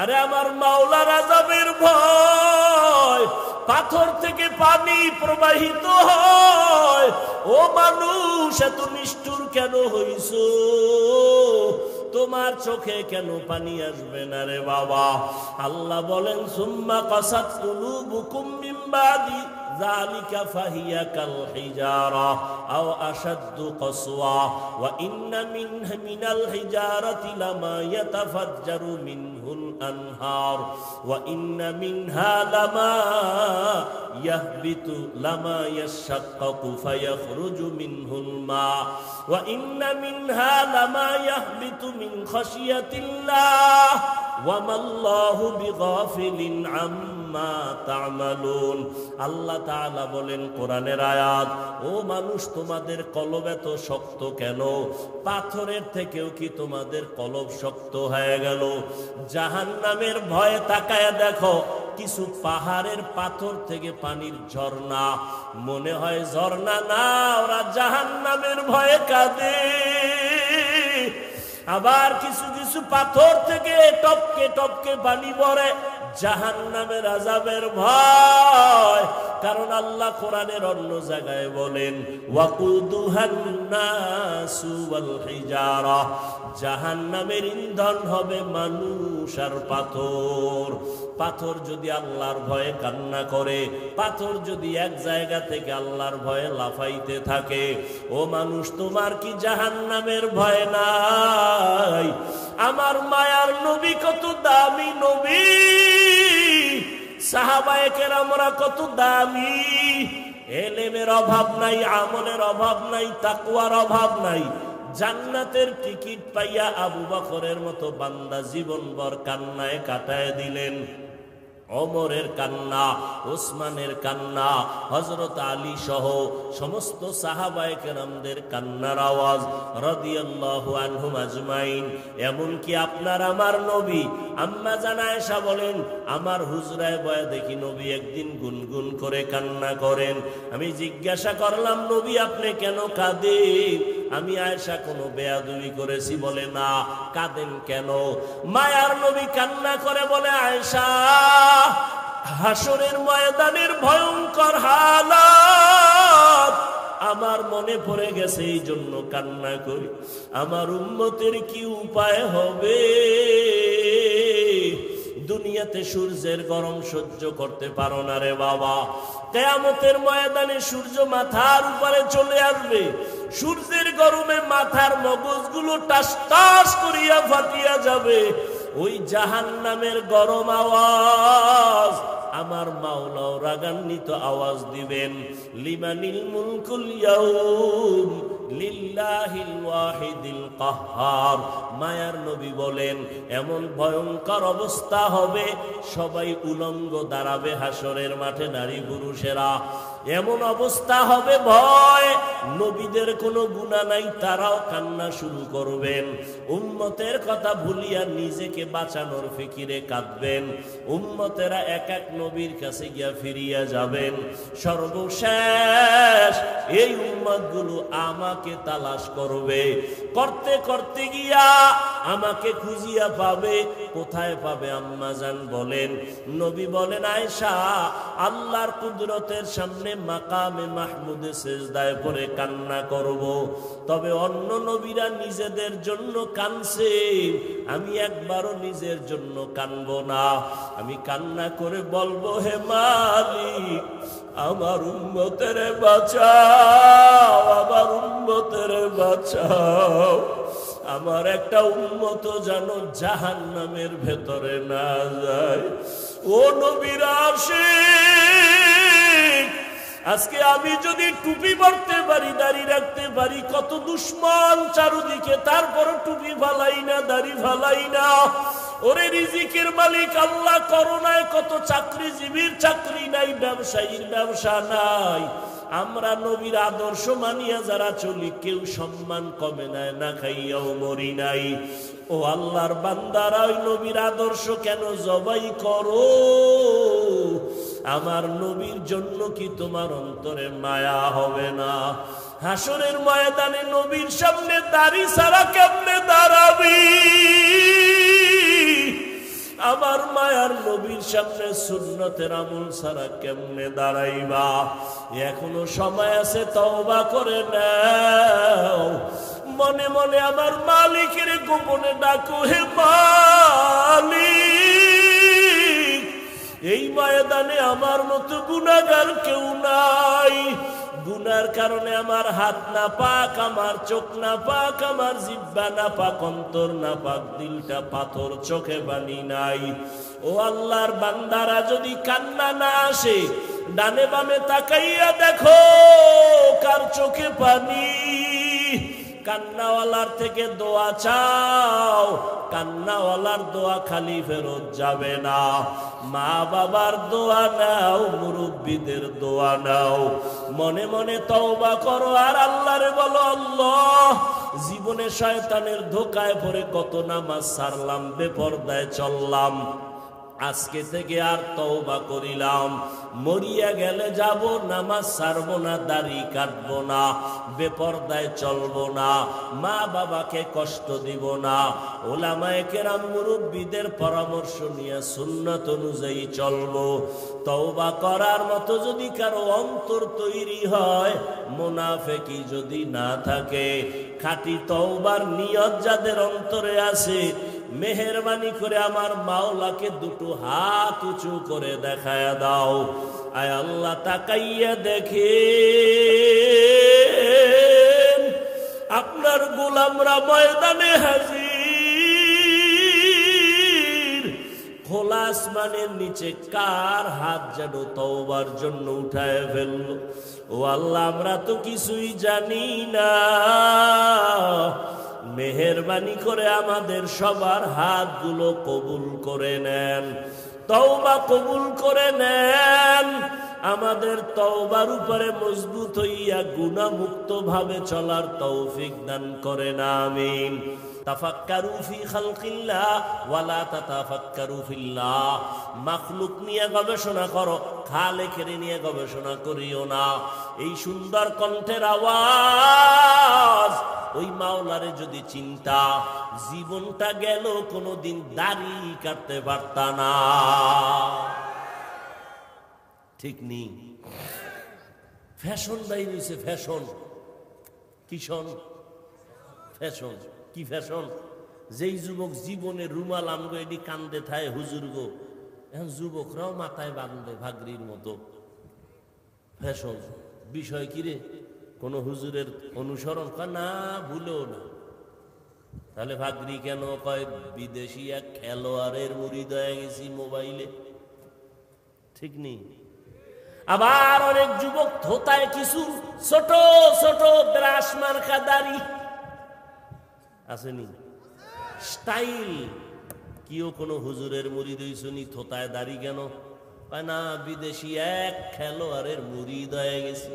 আরে আমার মাওলার আযাবের ভয়, পাথর থেকে পানি প্রবাহিত হয়। ও মানুষ, এত নিষ্ঠুর কেন হইছো? তোমার চোখে কেন পানি আসবে না রে বাবা? আল্লাহ বলেন, সুম্মা কাসাত কুলুবুকুম মিন বাদি যালিকা ফাহিয়া কাল হিজারা আও আশাদ্দু কসওয়া ওয়া ইন্না মিনাল হিজারাতি লামা ইয়াতাফাজ্জারু মিনহুল আনহার ওয়া ইন্না মিনহা লামা ইয়াহবিতু লামা ইয়াশাক্কাকু ফায়াখরুজু মিনহুল মা ওয়া ইন্না মিনহা লামা ইয়াহবিতু মিন খাশিয়াতিল্লাহ ওয়া মাল্লাহু বিগাফিলিন আম্মা তা'মালুন। আল্লাহ তাআলা বলেন কোরআনের আয়াত, ও মানুষ, তোমাদের কলব এত শক্ত কেন? পাথরের থেকেও কি তোমাদের কলব শক্ত হয়ে গেল? জাহান্নামের ভয়ে তাকায়া দেখো, কিছু পাহাড়ের পাথর থেকে পানির ঝর্ণা, মনে হয় ঝর্ণা না, ওরা জাহান্নামের ভয়ে কাঁদে। আবার কিছু কিছু পাথর থেকে টপকে টপকে পানি পড়ে, জাহান্নামের আযাবের ভয়। কারণ আল্লাহ কোরআনের অন্য জায়গায় বলেন, ওয়াকুদুহান নাসু ওয়াল হিজারা, জাহান্নামের ইন্ধন হবে মানুষ আর পাথর। পাথর যদি আল্লাহর ভয়ে কান্না করে, পাথর যদি এক জায়গা থেকে আল্লাহর ভয়ে লাফাইতে থাকে, ও মানুষ, তোমার কি জাহান্নামের ভয় নাই? আমার মায়ার নবী কত দামি নবী, সাহাবায়ে কেরামরা কত দামি। এলেমের অভাব নাই, আমলের অভাব নাই, তাকওয়ার অভাব নাই। জান্নাতের টিকিট পাইয়া আবু বকরের মতো বান্দা জীবনভর কান্নায় কাটায় দিলেন। ওমরের কান্না, ওসমানের কান্না, হযরত আলী সহ সমস্ত সাহাবায়ে কেরামদের কান্নার আওয়াজ রাদিয়াল্লাহু আনহুম আজমাইন। এমনকি আপনার আমার নবী আম্মা জান আয়েশা বলেন, আমার হুজরায় বয়া দেখি নবী একদিন গুনগুন করে কান্না করেন। আমি জিজ্ঞাসা করলাম, নবী আপনি কেন কাঁদেন? আমি আয়েশা কোনো বেয়াদবি করেছি? বলে না। কাঁদেন কেন? মায়ার নবী কান্না করে বলে, আয়েশা, হাসরের ময়দানের ভয়ঙ্কর হালাত আমার মনে পড়ে গেছে, এই জন্য কান্না করি। আমার উম্মতের কি উপায় হবে? দুনিয়াতে সূর্যের গরম সহ্য করতে পারো না রে বাবা, কিয়ামতের ময়দানে সূর্য মাথার উপরে চলে আসবে। সূর্যের গরমে মাথার মগজগুলো টাস টাস করিয়া ফাটিয়া যাবে। ওই জাহান্নামের গরম আওয়াজ আমার মাওলাও রাগান্বিত আওয়াজ দিবেন, লিমানিল মুলকুল ইয়াউম লিল্লাহিল ওয়াহিদিল কাহ্হার। মায়ার নবী বলেন, এমন ভয়ঙ্কর অবস্থা হবে, সবাই উলঙ্গ দাঁড়াবে হাসরের মাঠে, নারী পুরুষেরা। এমন অবস্থা হবে, ভয়, নবীদের কোনো গুনাহ নাই, তারাও কান্না শুরু করবেন। উম্মতের কথা ভুলিয়া নিজেকে বাঁচানোর ফিকিরে কাঁদবেন। উম্মতেরা এক এক নবীর কাছে গিয়া ফিরিয়া যাবেন। সর্বশেষ এই উম্মতগুলো আমাকে তালাশ করবে, করতে করতে গিয়া আমাকে খুঁজিয়া পাবে। কোথায় পাবে? আম্মা জান বলেন, নবী বলেন, আয়েশা, আল্লাহর কুদরতের সামনে মাকামে মাহমুদে সেজদায় পড়ে কান্না করব। তবে অন্য নবীরা নিজেদের জন্য কানছে, আমি একবারও নিজের জন্য কানব না। আমি কান্না করে বলবো, হে মালিক, আমার উম্মতের বাঁচাও, আমার উম্মতের বাঁচাও। আমার একটা উম্মত যেন জাহান্নামের ভেতরে না যায়। ও নবীর আশিক, আজকে আমি যদি টুপি পরতে পারি, দাড়ি রাখতে পারি, কত দুশ্মন চারদিকে, তারপর টুপি ফালাই না, দাড়ি ফালাই না। ওরে রিজিকের মালিক আল্লাহ, করোনায় কত চাকরিজীবীর চাকরি নাই, ব্যবসায়ীর ব্যবসা নাই। আমরা নবীর আদর্শ মানিয়া যারা চলি, কেউ সম্মান কমে নাই, না খাইয়াও মরি নাই। ও আল্লাহর বান্দারা, ওই নবীর আদর্শ কেন জবাই করো? আমার নবীর জন্য কি তোমার অন্তরে মায়া হবে না? হাসরের ময়দানে নবীর সামনে দাড়ি ছাড়া কেমনে দাঁড়াবি? আমার মায়ার নবীর সামনে সুন্নতের আমল ছাড়া কেমনে দাঁড়াইবা? এখনো সময় আছে, তওবা করে নাও। মনে মনে আমার মালিকের গোপনে ডাকো, হে মালিক, এই ময়দানে আমার মতো গুনাহগার কেউ নাই। গুনার কারণে আমার হাত না পাক, আমার চোখ না পাক, আমার জিহ্বা না পাক, অন্তর না পাক, দিলটা পাথর, চোখে পানি নাই। ও আল্লাহর বান্দারা, যদি কান্না না আসে, ডানে বামে তাকাইয়া দেখো কার চোখে পানি। কান্নাওয়ালার থেকে দোয়া চাও, কান্নাওয়ালার দোয়া খালি ফেরত যাবে না। মা বাবার দোয়া নাও, মুরব্বীদের দোয়া নাও। মনে মনে তওবা করো আর আল্লাহরে বলো, আল্লাহ, জীবনে শয়তানের ধোকায় পড়ে কত নামাজ ছাড়লাম, বেপরদায় চললাম, আজকে থেকে আর তওবা করিলাম। মরিয়া গেলে যাব, নামাজ ছাড়বো না, দাড়ি কাটবো না, বেপরদায় চলবো না, মা বাবাকে কষ্ট দিব না, ওলামায়ে কেরাম মুরব্বীদের পরামর্শ নিয়ে সুন্নাত অনুযায়ী চলবো। তওবা করার মতো যদি কারো অন্তর তৈরি হয়, মুনাফিকি যদি না থাকে, খাঁটি তওবার নিয়ত যাদের অন্তরে আছে, মেহেরবানি করে আমার মাওলাকে দুটো হাত উঁচু করে দেখায়া দাও। আয় আল্লাহ, তাকাইয়া দেখেন আপনার গোলামরা ময়দানে হাজির। খোলা আসমানের নিচে কার হাত যেন তওবার জন্য উঠায় ফেলল। ও আল্লাহ, আমরা তো কিছুই জানি না, মেহেরবানি করে আমাদের সবার হাতগুলো কবুল করে নেন, তওবা কবুল করে নেন। আমাদের তওবার উপরে মজবুত হইয়া গুনাহমুক্ত ভাবে চলার তৌফিক দান করেন, আমিন। তাফাক্কারু ফি খালকিল্লাহ ওয়ালা তাতাফাক্কারু ফিল্লাহ। মাখলুক নিয়ে গবেষণা করো, খালেকের নিয়ে গবেষণা করিও না। এই সুন্দর কণ্ঠের আওয়াজ, ওই মাওলারে যদি চিন্তা, জীবনটা গেল, কোনোদিন দাড়ি কাটতে পারতা না। ঠিক নেই? ফ্যাশন বাইর হইছে, ফ্যাশন। কিশন ফ্যাশন, কি ফ্যাশন? যেই যুবক জীবনে রুমাল আমগো এটি কান্দে থায়, হুজুর গো, এখন যুবকরাও মাথায় বাঁধবে ভাগরির মতো। ফ্যাশন বিষয় কিরে? কোন হুজুরের অনুসরণ না, ভুলেও না। তাহলে ভাগরি কেন কয়? বিদেশি এক খেলোয়াড়ের মুরিদ হয়ে গেছি মোবাইলে। ঠিক নেই? আবার অনেক যুবক থোতায় কিছু ছোট ছোট ব্রাশ মার্কা দাড়ি আসেনি, স্টাইল। কিও কোনো হুজুরের মুরিদ হইছনি, থোতায় দাড়ি কেন? না, বিদেশি এক খেলোয়াড়ের মুরিদ হয়ে গেছে,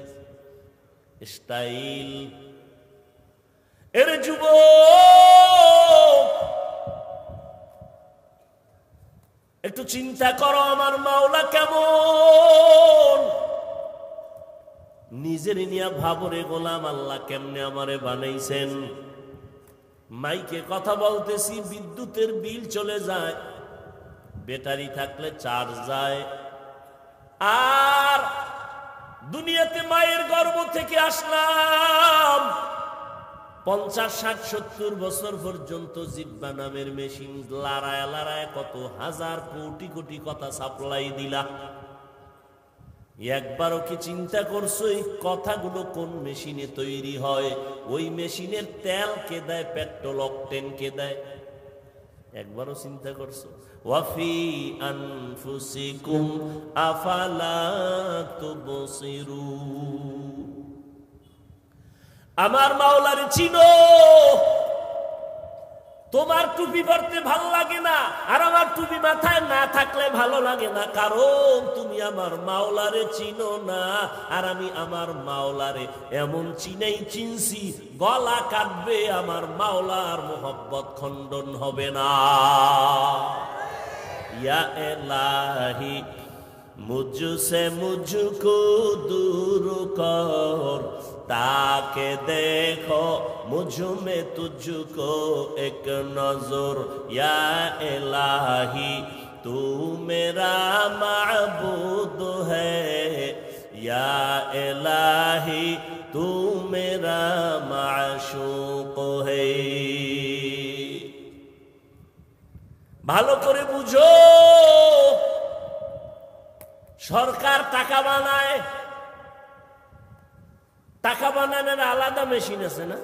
স্টাইল। এর যুবক, একটু চিন্তা করো, আমার মাওলা কেমন? নিজের নিয়া ভাবরে গোলাম, আল্লাহ কেমনে আমারে বানাইছেন। মাইকে কথা বলতেছি, বিদ্যুতের বিল চলে যায়, ব্যাটারি থাকলে চার্জ যায়। আর দুনিয়াতে মায়ের গর্ভ থেকে আসলাম, 50, 60, 70 বছর পর্যন্ত জিহ্বা নামের মেশিন লড়ায় লড়ায় কত হাজার কোটি কোটি কথা সাপ্লাই দিলা। একবারও কি চিন্তা করছো এই কথাগুলো কোন মেশিনে তৈরি হয়? ওই মেশিনের তেল কে দেয়? পেট্রোল, অকটেন কে দেয়? একবারও চিন্তা করছো? ওয়াফি আনফুসিকুম আফালা তুবসিরুন। আমার মাওলারে চিনো। তোমার টুপি পরতে ভালো লাগে না, আর আমার টুপি মাথায় না থাকলে ভালো লাগে না, কারণ তুমি আমার মাওলারে চিনো না। আর আমি আমার মাওলারে এমন চিনছি, গলা কাটবে, আমার মাওলার মোহব্বত খণ্ডন হবে না। ইয়া এলাহি मुझसे मुझको दूर कर, ताके देखो मुझ में तुझको एक नजर, या इलाही तू मेरा माबूद है, या इलाही तू मेरा माशूक है। ভালো করে বুঝো, সরকার টাকা বানায়, টাকা বানানোর আলাদা মেশিন আছে না?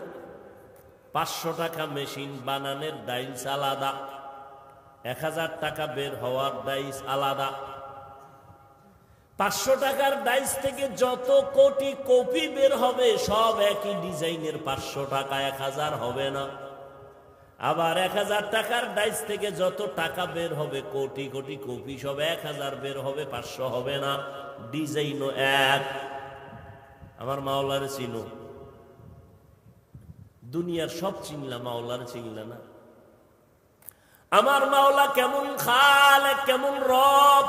500 টাকা মেশিন বানানোর ডাইস আলাদা, 1000 টাকা বের হওয়ার ডাইস আলাদা। 500 টাকার ডাইস থেকে যত কোটি কপি বের হবে সব একই ডিজাইনের 500 টাকা, 1000 হবে না। আবার 1000 টাকার ডাইস থেকে যত টাকা বের হবে কোটি কোটি কপি সব 1000 বের হবে, 500 হবে না। ডিজাইনও এক। আমার মাওলারে চিনো? দুনিয়ার সব চিনলা, মাওলারে চিনলা না? আমার মাওলা কেমন খালেক, কেমন রব।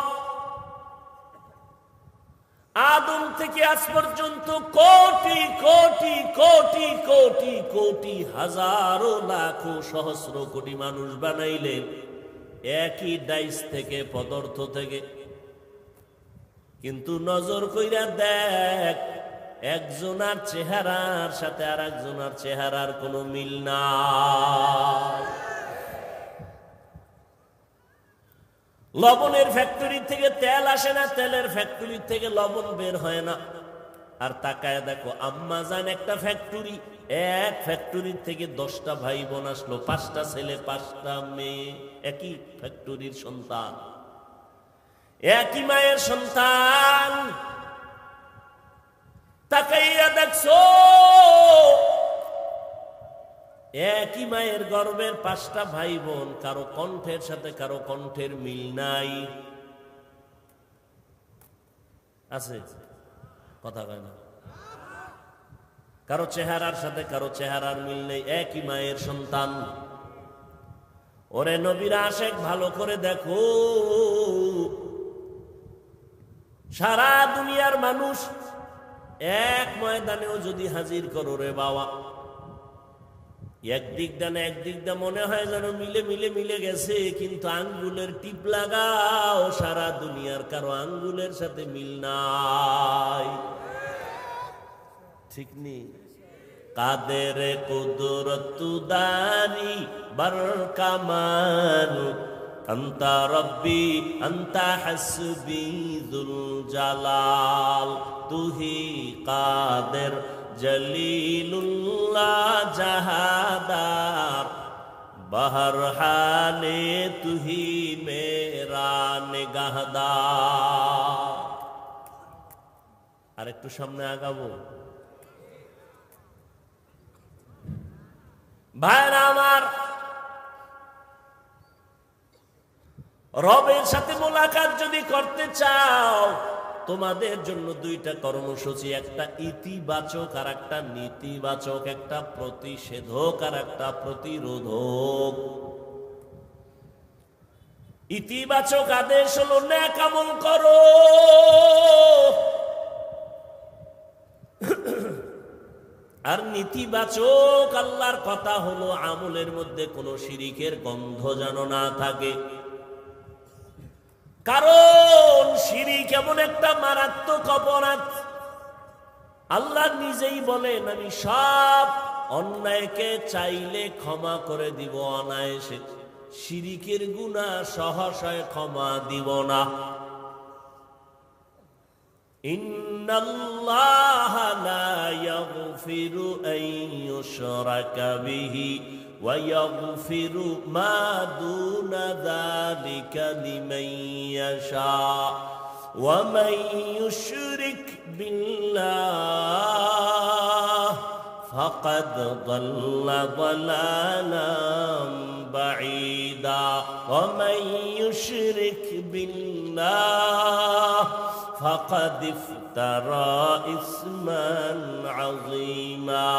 আদম থেকে আজ পর্যন্ত কোটি কোটি কোটি কোটি কোটি হাজারো লাখো সহস্র কোটি মানুষ বানাইলেন একই ডাইস থেকে, পদার্থ থেকে। কিন্তু নজর কইরা দেখ, একজনের চেহারার সাথে আর একজনের চেহারার কোনো মিল নাই। লবণের ফ্যাক্টরি থেকে তেল আসে না, তেলের ফ্যাক্টরি থেকে লবণ বের হয় না। আর তাকায় দেখো, আম্মা জান একটা ফ্যাক্টরি, এক ফ্যাক্টরির থেকে 10টা ভাই বোন আসলো, 5টা ছেলে 5টা মেয়ে, একই ফ্যাক্টরির সন্তান, একই মায়ের সন্তান। তাকাইয়া দেখছো, একই মায়ের গর্ভের 5টা ভাই বোন, কারো কণ্ঠের সাথে কারো কণ্ঠের মিল নাই। আছে? কথা কয় না। কারো চেহারার সাথে কারো চেহারার মিল নেই, একই মায়ের সন্তান। ওরে নবীর আশেক, ভালো করে দেখো, সারা দুনিয়ার মানুষ এক ময়দানেও যদি হাজির করো রে বাবা, একদিক দানে একদিক দা মনে হয় যেন মিলে মিলে মিলে গেছে, কিন্তু আঙ্গুলের টিপ লাগাও, সারা দুনিয়ার কারো আঙ্গুলের সাথে মিল নাই। ঠিক নেই? কাদের কুদরত দারি বার কামাল, আন্তা রব্বি আন্তা হাসবি যুল জালাল, তুহি কাদের জলিলুল্লাহ জাহাদার, বহর হালে তুহি মেরা নিগাহদার। আর একটু সামনে আগাবো ভাইরা আমার। রবের সাথে মোলাকাত যদি করতে চাও, তোমাদের জন্য 2টা কর্মসূচি, একটা ইতিবাচক আর একটা নেতিবাচক, একটা প্রতিষেধক আর একটা প্রতিরোধক। ইতিবাচক আদেশ হলো নেক আমল করো, আর নেতিবাচক আল্লাহর কথা হলো আমলের মধ্যে কোনো শিরিকের গন্ধ যেন না থাকে। কারণ শিরিক এমন একটা মারাত্মক অপরাধ, আল্লাহ নিজেই বলেন, আমি সব অন্যায়কে চাইলে ক্ষমা করে দিব অনায়াসে, শিরিকের গুনাহ সহসায় ক্ষমা দিব না। ইন্নাল্লাহা লা ইয়াগফিরু আন ইউশরাকা বিহি ওয়া ইয়াগফিরু মা দুনা যালিকা লিমান ইয়াশা ওয়া মান ইউশরিক বিল্লাহ ফাকাদ দাল্লা দালালাম বাঈদা ওয়া মান ইউশরিক বিল্লাহ فقد افترى إثما عظيما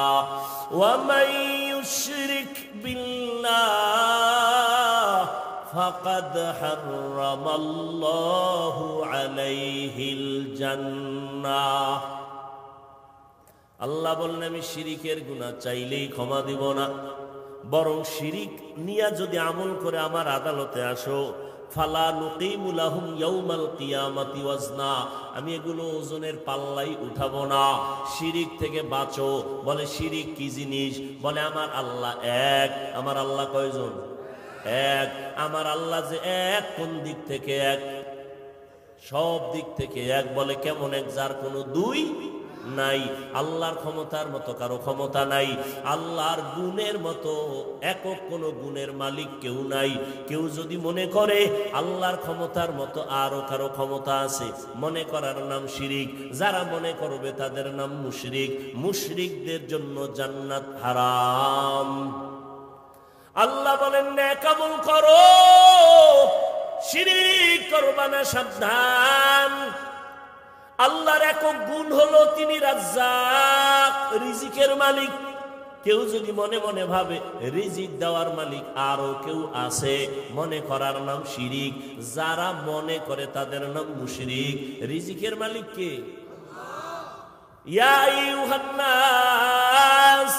ومن يشرك بالله ফাকাদ হারামাল্লাহু আলাইহিল জান্নাহ। আল্লাহ বলেন আমি শিরিকের গুনাহ চাইলেই ক্ষমা দিব না, বরং শিরিক নিয়া যদি আমল করে আমার আদালতে আসো, ফালা নুকিমু লাহুম ইয়াউমাল কিয়ামাতি ওয়াজনা, আমি এগুলো ওজনের পাল্লাই উঠাবো না। শিরিক থেকে বাঁচো। বলে শিরিক কি জিনিস? বলে আমার আল্লাহ এক। আমার আল্লাহ কয়জন? এক। আমার আল্লাহ যে এক, কোন দিক থেকে এক? সব দিক থেকে এক। বলে কেমন এক? যার কোনো দুই নাই। আল্লাহর ক্ষমতার মতো কারো ক্ষমতা নাই, আল্লাহর গুণের মতো একক কোনো গুণের মালিক কেউ নাই। কেউ যদি মনে করে আল্লাহর ক্ষমতার মতো আরো কারো ক্ষমতা আছে, মনে করার নাম শিরিক। যারা মনে করবে তাদের নাম মুশরিক। মুশরিকদের জন্য জান্নাত হারাম। আল্লাহ বলেন নেক আমল করো, শিরিক করবা না, সাবধান। আল্লাহর একক গুণ হলো তিনি রাজ্জাক, রিজিকের মালিক। কেউ যদি মনে মনে ভাবে রিজিক দেওয়ার মালিক আরো কেউ আছে, মনে করার নাম শিরিক। যারা মনে করে তাদের নাম মুশরিক। রিজিকের মালিক কে? ইয়া আইয়ুহান নাস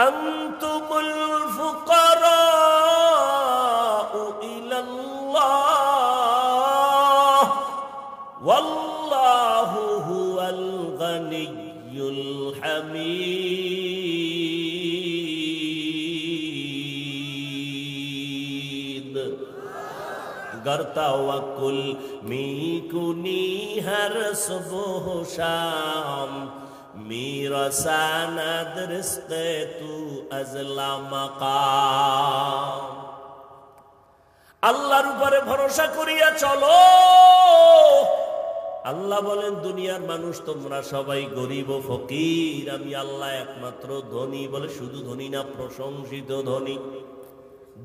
আনতুমুল ফুকারাউ ইলাল্লাহ ওয়াল্লাহু হুয়াল গানিয়্যুল হামিদ। गर तवक्कुल मीकुनी हर सुबह शाम, मेरा सनद रिज़्क़े तू अज़ला मकाम। আল্লাহর উপরে ভরসা করিয়া চলো। আল্লাহ বলেন দুনিয়ার মানুষ তোমরা সবাই গরিব ও ফকির, আমি আল্লাহ একমাত্র ধনী। বলে শুধু ধনী না, প্রশংসিত ধনী।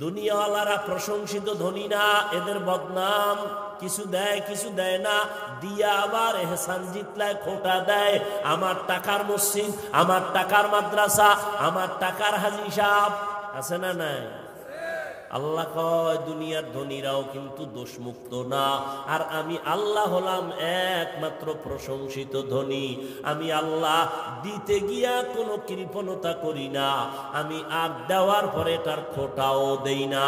দুনিয়াওয়ালারা প্রশংসিত ধনী না, এদের বদনাম। কিছু দেয় কিছু দেয় না, দিয়া আবার এহসান জিতলায় খোটা দেয়। আমার টাকার মসজিদ, আমার টাকার মাদ্রাসা, আমার টাকার হাজি সাহেব আছে না নাই? আল্লাহ কয় দুনিয়ার ধনীরাও কিন্তু দোষমুক্ত না, আর আমি আল্লাহ হলাম একমাত্র প্রশংসিত ধনী। আমি আল্লাহ দিতে গিয়া কোনো কৃপণতা করি না, আমি আর দেওয়ার পরে তার খোটাও দেই না।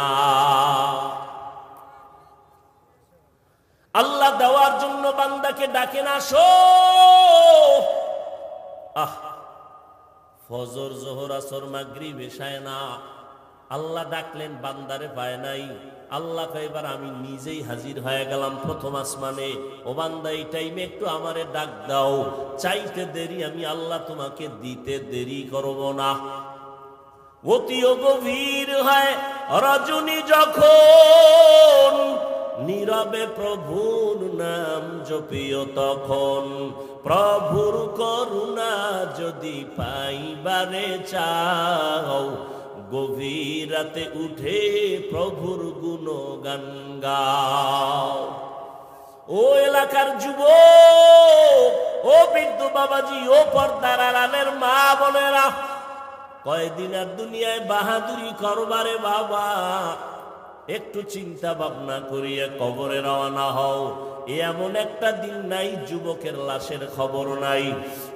আল্লাহ দেওয়ার জন্য বান্দাকে ডাকে না, আসো। ফজর জোহর আসর মাগরিব এশায় না, আল্লাহ ডাকলেন বান্দারে পায় নাই। আল্লাহ এবার আমি নিজেই হাজির হয়ে গেলাম প্রথম আসমানে। ও বান্দা এই টাইমে একটু আমারে ডাক দাও, চাইতে দেরি আমি আল্লাহ তোমাকে দিতে দেরি করব না। অতিও গভীর হয় রজনী যখন, নীরবে প্রভুর নাম জপিও তখন। প্রভুর করুণা যদি পাইবারে চাও, গভীর রাতে উঠে প্রভুর গুণগান গাও। ও এলাকার যুবক, ও বৃদ্ধ বাবাজি, ও পর্দার আড়ালের মা বোনেরা, কয়দিন আর দুনিয়ায় বাহাদুরি করবারে বাবা। একটু চিন্তা ভাবনা করিয়া কবরে রওনা হও। এমন একটা দিন নাই যুবকের লাশের খবর নাই।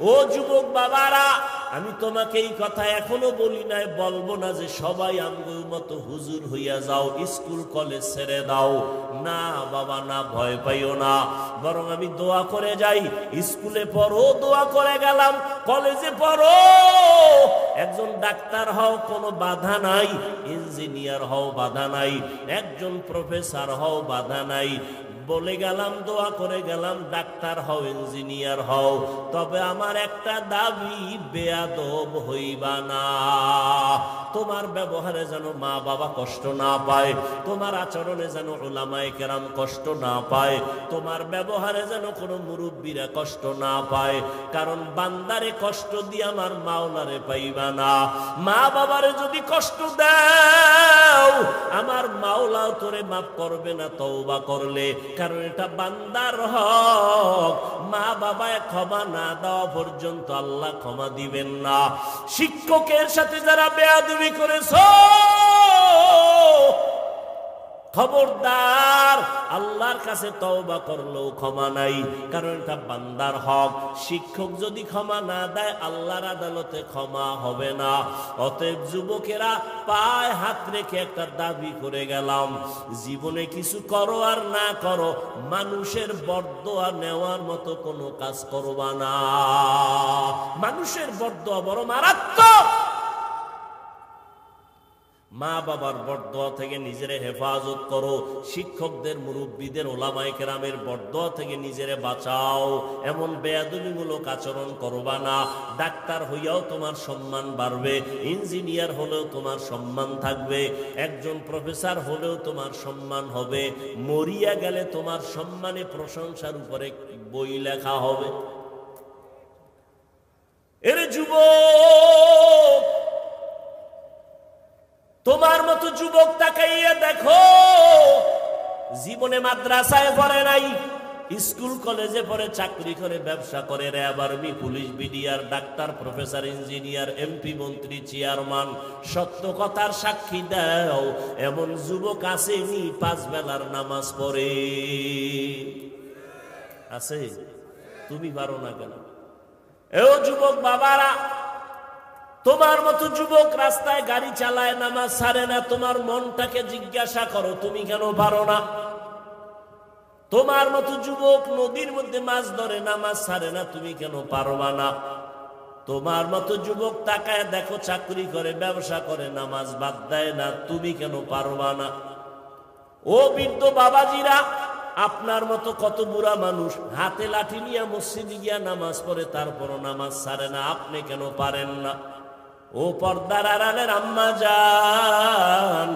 ও যুবক বাবারা, আমি তোমাকে এই কথা এখনো বলি নাই, বলবো না যে সবাই আমগুর মতো হুজুর হইয়া যাও, স্কুল কলেজ ছেড়ে দাও। না বাবা না, ভয় পাইও না, বরং আমি দোয়া করে যাই। স্কুলে পড়ো, দোয়া করে গেলাম। কলেজে পড়ো, একজন ডাক্তার হও, কোনো বাধা নাই। ইঞ্জিনিয়ার হও, বাধা নাই। একজন প্রফেসর হও, বাধা নাই। বলে গেলাম, দোয়া করে গেলাম, ডাক্তার হও, ইঞ্জিনিয়ার হও। তবে আমার একটা দাবি, বেয়াদব হইবা না। তোমার ব্যবহারে যেন মা বাবা কষ্ট না পায়, তোমার আচরণে যেন উলামায়ে কেরাম কষ্ট না পায়, তোমার ব্যবহারে যেন কোনো মুরব্বীরা কষ্ট না পায়। কারণ বান্দারে কষ্ট দিয়ে আমার মাওলারে পাইবা না। মা বাবারে যদি কষ্ট দাও, আমার মাওলাও তোরে মাফ করবে না তওবা করলে। কারণ এটা বান্দার হক। মা বাবায় ক্ষমা না দেওয়া পর্যন্ত আল্লাহ ক্ষমা দিবেন না। শিক্ষকের সাথে যারা বেয়াদবি করেছো, খবরদার, আল্লাহর কাছে তওবা করলেও ক্ষমা নাই, কারণ এটা বান্দার হক। শিক্ষক যদি ক্ষমা না দেয় আল্লাহর আদালতে ক্ষমা হবে না। অতএব যুবকেরা, পায়ে হাত রেখে একটা দাবি করে গেলাম, জীবনে কিছু করো আর না করো, মানুষের বরদোয়া নেওয়ার মতো কোনো কাজ করবা না। মানুষের বরদোয়া বড় মারাত্মক। মা বাবার বরদোয়া থেকে নিজেরে হেফাজত করো, শিক্ষকদের, মুরব্বীদের, ওলামায়ে কেরামের বরদোয়া থেকে নিজেরে বাঁচাও। এমন বেয়াদবিমূলক আচরণ করবা না। ডাক্তার হইয়াও তোমার সম্মান বাড়বে, ইঞ্জিনিয়ার হলেও তোমার সম্মান থাকবে, একজন প্রফেসর হলেও তোমার সম্মান হবে, মরিয়া গেলে তোমার সম্মানে প্রশংসার উপরে বই লেখা হবে। এর যুবক, তোমার মতো যুবক তাকাইয়া দেখো, জীবনে মাদ্রাসায় পড়ে নাই, স্কুল কলেজে পড়ে, চাকরি করে, ব্যবসা করে, RAB, army, police, BDR, doctor, professor, engineer, MP, মন্ত্রী, চেয়ারম্যান। সত্য কথার সাক্ষী দাও, এমন যুবক আসেনি 5 বেলার নামাজ পড়ে? আছে? তুমি পারো না কেন? এও যুবক বাবারা, তোমার মতো যুবক রাস্তায় গাড়ি চালায়, নামাজ ছাড়ে না। তোমার মনটাকে জিজ্ঞাসা করো, তুমি কেন পারো না? তোমার মতো যুবক নদীর মধ্যে মাছ ধরে, নামাজ ছাড়ে না, তুমি কেন পারবা না? তোমার মতো যুবক তাকায় দেখো, চাকরি করে, ব্যবসা করে, নামাজ বাদ দেয় না, তুমি কেন পারবা না? ও বৃদ্ধ বাবাজিরা, আপনার মতো কত বুড়া মানুষ হাতে লাঠি নিয়ে মসজিদে গিয়া নামাজ পড়ে, তারপরও নামাজ ছাড়ে না, আপনি কেন পারেন না? ও পর্দার আড়ালের আম্মা জান,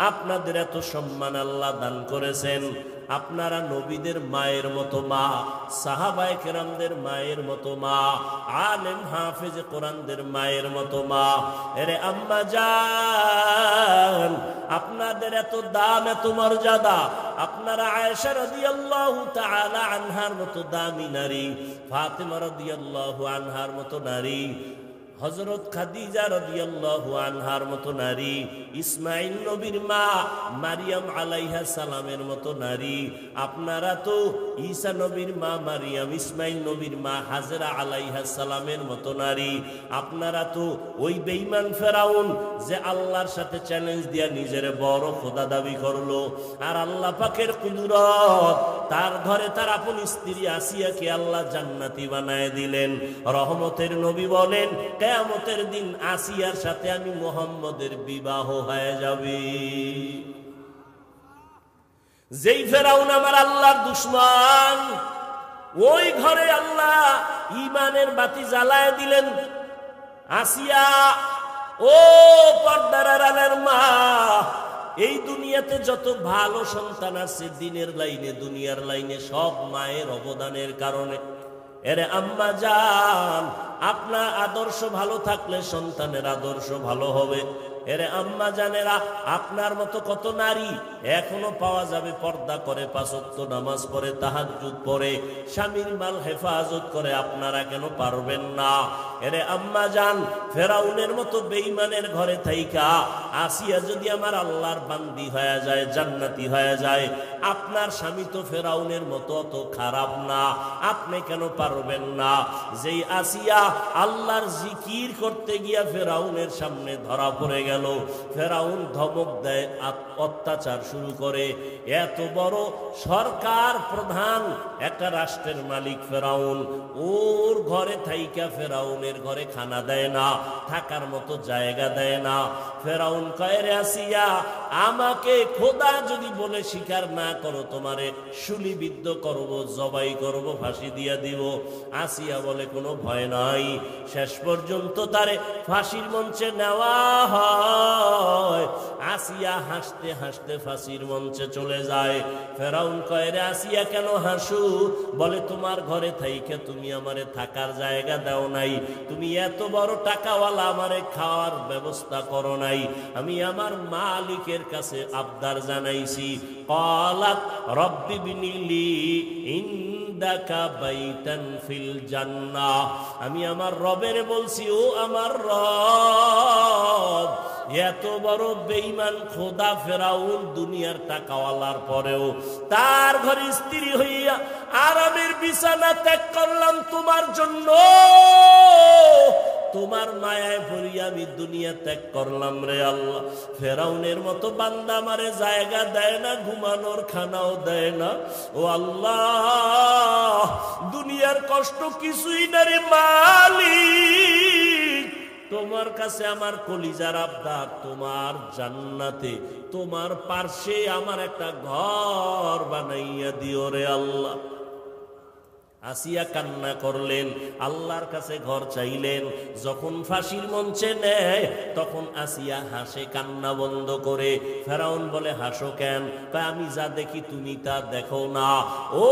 আপনাদের এত সম্মান আল্লাহ দান করেছেন, আপনারা নবীদের মায়ের মতো মা, সাহাবায়ে কেরামদের মায়ের মতো মা, আলেম হাফেজ কোরআনদের মায়ের মতো মা। এরে আম্মা জান, আপনাদের এত দাম, এত মর্যাদা। আপনারা আয়েশা রাদিয়াল্লাহু তাআলা আনহার মতো দামি নারী, ফাতেমা রাদিয়াল্লাহু আনহার মতো নারী, হযরত খাদিজা রাদিয়াল্লাহু আনহার মতো নারী, ইসমাঈল নবীর মা মারিয়াম আলাইহা সালামের মতো নারী। আপনারা তো ঈসা নবীর মা মারিয়াম, ইসমাঈল নবীর মা হাজেরা আলাইহা সালামের মতো নারী। আপনারা তো ওই বেঈমান ফেরাউন, যে আল্লাহর সাথে চ্যালেঞ্জ দিয়া নিজের বড় খোদা দাবি করলো, আর আল্লাহ পাকের কুদরত, তার ঘরে তার আপন স্ত্রী আসিয়াকে আল্লাহ জান্নাতি বানায় দিলেন। রহমতের নবী বলেন, কিয়ামতের দিন আসিয়ার সাথে আমি মুহাম্মদের বিবাহ হয়ে যাবে। যেই ফেরাউন আমার আল্লাহর দুশমন, ওই ঘরে আল্লাহ ঈমানের বাতি জ্বালায় দিলেন। আসিয়া, ও পর্দার আড়ালের মা, এই দুনিয়াতে যত ভালো সন্তান আছে, দিনের লাইনে, দুনিয়ার লাইনে, সব মায়ের অবদানের কারণে। এরে আম্মা জান, আপনার আদর্শ ভালো থাকলে সন্তানের আদর্শ ভালো হবে। এরে আম্মা জানেরা, আপনার মতো কত নারী এখনো পাওয়া যাবে, পর্দা করে, 5 ওয়াক্ত নামাজ পড়ে, তাহাজ্জুদ পড়ে, স্বামীর মাল হেফাজত করে। আপনারা কেন পারবেন না? এরে আম্মা জান, ফেরাউনের মতো বেঈমানের ঘরে থাইকা আসিয়া যদি আমার আল্লাহর বান্দি হয়ে যায়, জান্নাতি হয়ে যায়, আপনার স্বামী তো ফেরাউনের মতো অত খারাপ না, আপনি কেন পারবেন না? যেই আসিয়া আল্লাহর জিকির করতে গিয়া ফেরাউনের সামনে ধরা পড়ে গেল, ফেরাউন ধমক দেয়, অত্যাচার শুরু করে। এত বড় সরকার প্রধান, একটা রাষ্ট্রের মালিক ফেরাউন, ওর ঘরে থাইকা ফেরাউনের ঘরে খানা দেয় না, থাকার মতো জায়গা দেয় না। ফেরাউন কয়, রে আসিয়া, আমাকে খোদা যদি বলে স্বীকার না করো, তোমারে শুলিবিদ্ধ করব, জবাই করব, ফাঁসি দিয়া দিব। আসিয়া বলে, কোনো ভয় নাই। শেষ পর্যন্ত তারে ফাঁসির মঞ্চে নেওয়া হয়। আসিয়া হাসতে হাসতে ফাঁসির মঞ্চে চলে যায়। ফেরাউন কয়, রে আসিয়া, কেন হাসু? বলে, তোমার ঘরে থাইকে তুমি আমারে থাকার জায়গা দাও নাই, তুমি এত বড় টাকাওয়ালা, আমারে খাওয়ার ব্যবস্থা করো নাই, আমি আমার মালিকের মালিকের কাছে আবদার জানাইছি, ক্বালাত রব্বি বিনিলি ইনদাকা বাইতান ফিল জান্নাহ, আমি আমার রবের বলছি, ও আমার রব, এত বড় বেঈমান খোদা ফেরাউন দুনিয়ার টাকাওয়ালার পরেও তার ঘরে স্ত্রী হইয়া আরামের বিছানা ত্যাগ করলাম তোমার জন্য, তোমার মায়ায় পড়িয়া আমি দুনিয়া ত্যাগ করলাম রে আল্লাহ। ফেরাউনের মতো বান্দা আমারে জায়গা দেয় না, ঘুমানোর খানাও দেয় না। ও আল্লাহ, দুনিয়ার কষ্ট কিছুই না রে মালিক, তোমার কাছে আমার কলিজার আবদার, তোমার জান্নাতে তোমার পার্শ্বে আমার একটা ঘর বানাইয়া দিও রে আল্লাহ। আসিয়া কান্না করলেন, আল্লাহর কাছে ঘর চাইলেন। যখন ফাঁসির মঞ্চে নেয় তখন আসিয়া হাসে কান্না বন্ধ করে। ফেরাউন বলে, হাসো কেন? আমি যা দেখি তুমি তা দেখো না। ও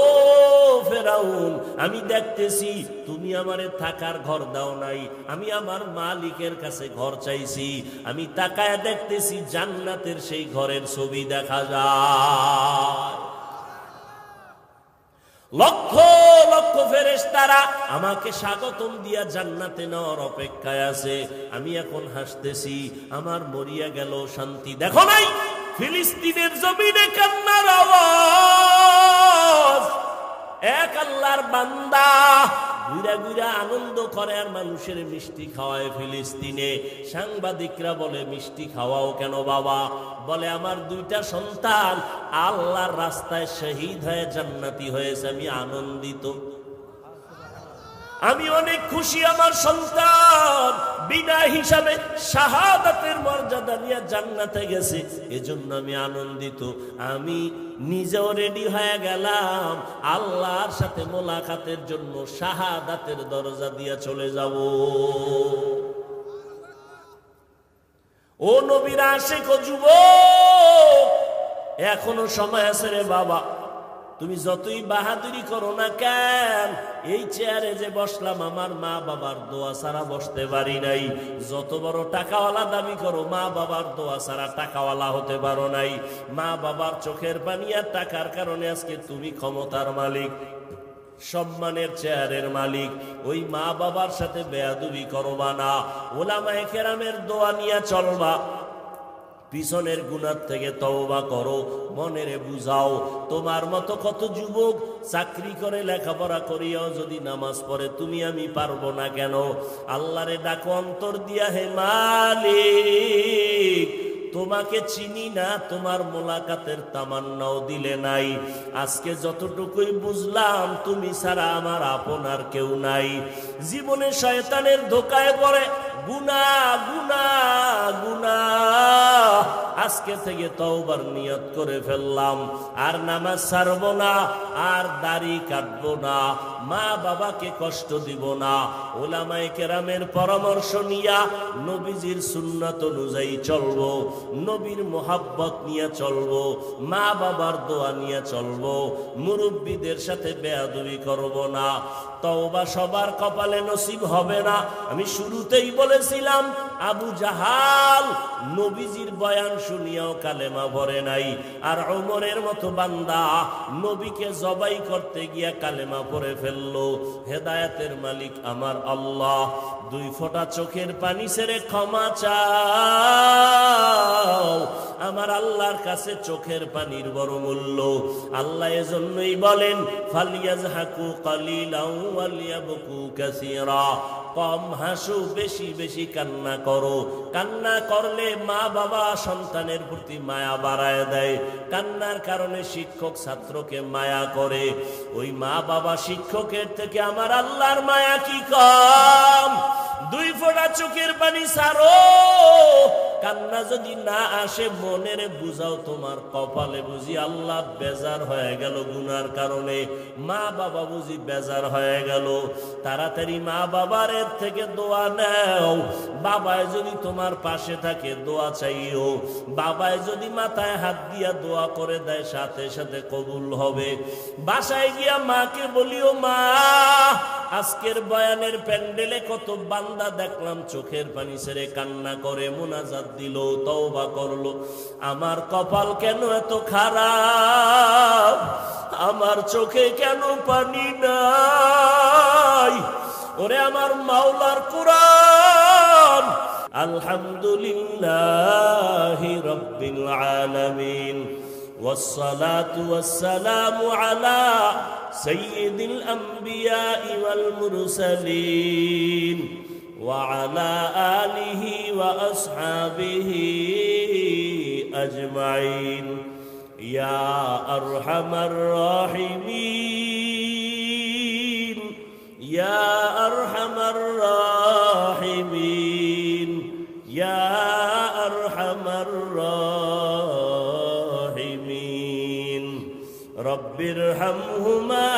ফেরাউন, আমি দেখতেছি তুমি আমারে থাকার ঘর দাও নাই, আমি আমার মালিকের কাছে ঘর চাইছি, আমি তাকায় দেখতেছি জান্নাতের সেই ঘরের ছবি দেখা যায়। লক্ষ লক্ষ ফেরেশতারা আমাকে স্বাগতম দিয়া জান্নাতে নেওয়ার অপেক্ষায় আছে। আমি এখন হাসতেছি, আমার মরিয়া গেল শান্তি। দেখো নাই ফিলিস্তিনের জমিনে কান্নার আওয়াজ? এক আল্লাহর বান্দা ঘুরা ঘুরা আনন্দ করে আর মানুষের মিষ্টি খাওয়ায় ফিলিস্তিনে। সাংবাদিকরা বলে, মিষ্টি খাওয়াও কেন বাবা? বলে, আমার দুইটা সন্তান আল্লাহর রাস্তায় শহীদ হয়ে জান্নাতি হয়েছে, আমি আনন্দিত, আমি অনেক খুশি। আমার সন্তান বিনা হিসাবে শাহাদাতের মর্যাদা নিয়ে জান্নাতে গেছে, এজন্য আমি আনন্দিত। আমি নিজেও রেডি হয়ে গেলাম আল্লাহর সাথে মোলাকাতের জন্য, শাহাদাতের দরজা দিয়ে চলে যাব। ও নবীর আশিক ও যুবক, এখনো সময় আছে রে বাবা। তুমি যতই বাহাদুরি করো না কেন, এই চেয়ারে যে বসলাম আমার মা বাবার দোয়া ছাড়া বসতে পারি নাই। যত বড় টাকাওয়ালা দাবি করো, মা বাবার দোয়া ছাড়া টাকাওয়ালা হতে পারো নাই। মা বাবার চোখের পানি আর টাকার কারণে আজকে তুমি ক্ষমতার মালিক, সম্মানের চেয়ারের মালিক। ওই মা বাবার সাথে বেয়াদবি করবা না, ওলামায়ে কেরামের দোয়া নিয়ে চলবা। পিছনের গুনাহ থেকে তওবা করো, মনেরে বুঝাও। তোমার মতো কত যুবক চাকরি করে লেখাপড়া করিয়াও যদি নামাজ পড়ে, তুমি আমি পারবো না কেন? আল্লাহরে ডাকো অন্তর দিয়া, হে মালিক, তোমাকে চিনি না, তোমার মোলাকাতের তামান্নাও দিলে নাই। আজকে যতটুকুই বুঝলাম, তুমি ছাড়া আমার আপনার কেউ নাই। জীবনে শয়তানের ধোকায় পড়ে গুনাহ গুনাহ গুনাহ, আজকে থেকে তওবার নিয়ত করে ফেললাম, আর নামাজ ছাড়বো না, আর দাড়ি কাটবো না, মা বাবাকে কষ্ট দিব না। ওলামায়ে কেরামের পরামর্শ নিয়া নবীজির সুন্নাত অনুযায়ী চলবো, নবীর মোহাব্বত নিয়ে চলবো, মা বাবার দোয়া নিয়ে চলবো, মুরব্বীদের সাথে বেয়াদবি করব না। তওবা সবার কপালে নসিব হবে না। আমি শুরুতেই বলেছিলাম, আবু জাহাল নবীজির বয়ান শুনিয়াও কালেমা ভরে নাই, আর ওমরের মতো বান্দা নবীকে জবাই করতে গিয়া কালেমা পড়ে ফেললো। হেদায়েতের মালিক আমার আল্লাহ, দুই ফোঁটা চোখের পানি ছেড়ে ক্ষমা চাও। আমার আল্লাহর কাছে চোখের পানির বড় মূল্য। আল্লাহ এজন্যই বলেন, ফালিয়াজহাকু কালিলাও ওয়ালিয়াবকু কাসীরা, কম হাসু, বেশি বেশি কান্না করো। কান্না করলে মা বাবা সন্তানের প্রতি মায়া বাড়ায় দেয়। কান্নার কারণে শিক্ষক ছাত্রকে মায়া করে। ওই মা বাবা শিক্ষকের থেকে আমার আল্লাহর মায়া কি কম? দুই ফোঁটা চোখের পানি ছাড়ো। কান্না যদি না আসে, মনের বুঝাও, তোমার কপালে বুঝি আল্লাহ বেজার হয়ে গেল গুনার কারণে, মা বাবা বুঝি বেজার হয়ে গেল। তাড়াতাড়ি মা বাবার থেকে দোয়া নাও। বাবায় যদি তোমার পাশে থাকে, দোয়া চাইও। বাবায় যদি মাথায় হাত দিয়া দোয়া করে দেয়, সাথে সাথে কবুল হবে। বাসায় গিয়া মাকে বলিও, মা আজকের বয়ানের প্যান্ডেলে কত বান্দা দেখলাম চোখের পানি ছেড়ে কান্না করে মুনাজাত দিল, তওবা করলো। আমার কপাল কেন এত খারাপ, আমার চোখে কেন পানি নাই? ওরে আমার মাওলার কুরআন, আলহামদুলিল্লাহি রাব্বিল আলামিন والصلاة والسلام على سيد الأنبياء والمرسلين وعلى آله وأصحابه أجمعين يا أرحم الراحمين يا أرحم الراحمين يا أرحم الراحمين رب ارحمهما